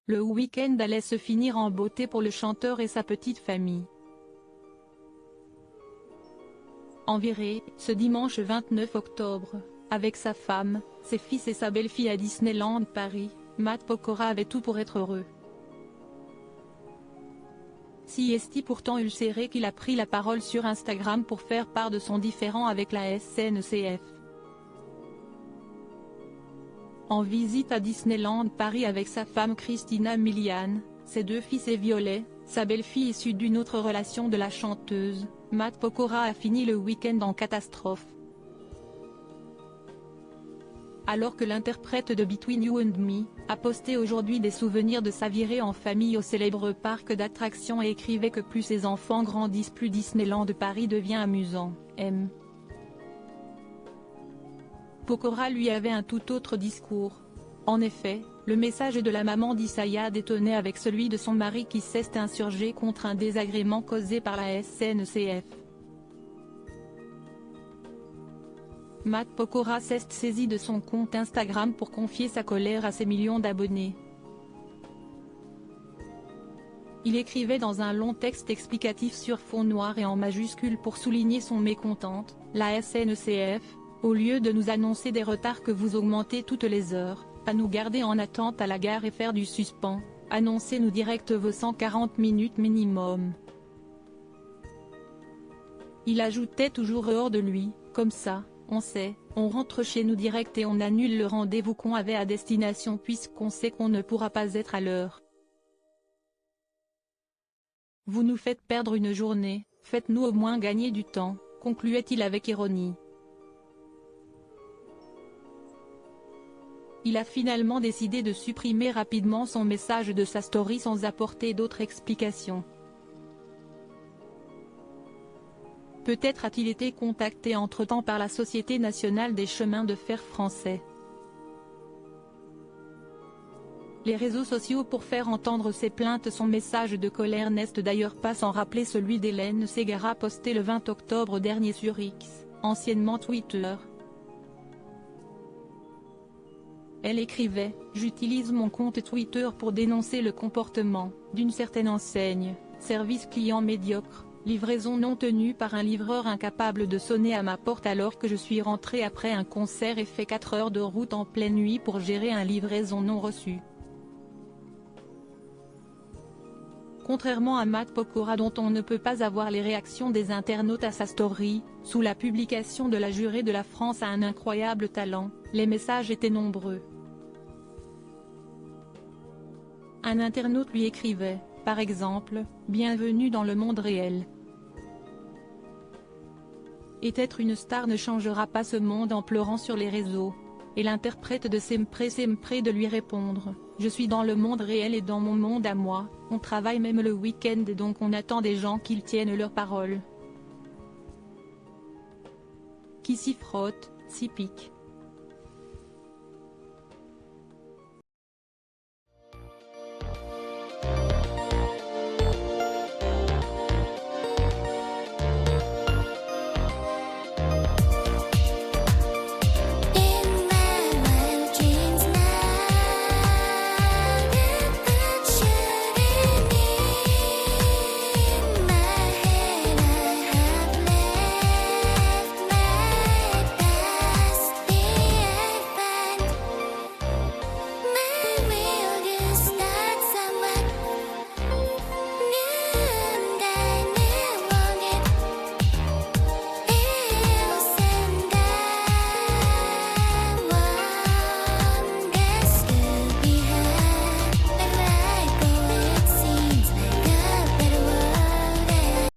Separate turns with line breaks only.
Le week-end allait se finir en beauté pour le chanteur et sa petite famille. En virée, ce dimanche 29 octobre, avec sa femme, ses fils et sa belle-fille à Disneyland Paris, Matt Pokora avait tout pour être heureux. Si est pourtant ulcéré qu'il a pris la parole sur Instagram pour faire part de son différend avec la SNCF. En visite à Disneyland Paris avec sa femme Christina Milian, ses deux fils et Violet, sa belle-fille issue d'une autre relation de la chanteuse, Matt Pokora a fini le week-end en catastrophe. Alors que l'interprète de Between You and Me a posté aujourd'hui des souvenirs de sa virée en famille au célèbre parc d'attractions et écrivait que plus ses enfants grandissent plus Disneyland Paris devient amusant, Pokora lui avait un tout autre discours. En effet, le message de la maman d'Isaiah détonnait avec celui de son mari qui s'est insurgé contre un désagrément causé par la SNCF. Matt Pokora s'est saisi de son compte Instagram pour confier sa colère à ses millions d'abonnés. Il écrivait dans un long texte explicatif sur fond noir et en majuscules pour souligner son mécontente, la SNCF, au lieu de nous annoncer des retards que vous augmentez toutes les heures, à nous garder en attente à la gare et faire du suspens, annoncez-nous direct vos 140 minutes minimum. Il ajoutait toujours hors de lui, comme ça, on sait, on rentre chez nous direct et on annule le rendez-vous qu'on avait à destination puisqu'on sait qu'on ne pourra pas être à l'heure. Vous nous faites perdre une journée, faites-nous au moins gagner du temps, concluait-il avec ironie. Il a finalement décidé de supprimer rapidement son message de sa story sans apporter d'autres explications. Peut-être a-t-il été contacté entre-temps par la Société nationale des chemins de fer français. Les réseaux sociaux pour faire entendre ses plaintes. Son message de colère n'est d'ailleurs pas sans rappeler celui d'Hélène Ségara posté le 20 octobre dernier sur X, anciennement Twitter. Elle écrivait « J'utilise mon compte Twitter pour dénoncer le comportement d'une certaine enseigne, service client médiocre, livraison non tenue par un livreur incapable de sonner à ma porte alors que je suis rentré après un concert et fait 4 heures de route en pleine nuit pour gérer une livraison non reçue. » Contrairement à Matt Pokora dont on ne peut pas avoir les réactions des internautes à sa story, sous la publication de la jurée de la France a un incroyable talent, les messages étaient nombreux. Un internaute lui écrivait, par exemple, « Bienvenue dans le monde réel. Et être une star ne changera pas ce monde en pleurant sur les réseaux. » Et l'interprète de Sempre de lui répondre, « Je suis dans le monde réel et dans mon monde à moi, on travaille même le week-end et donc on attend des gens qu'ils tiennent leurs paroles. Qui s'y frotte, s'y pique. »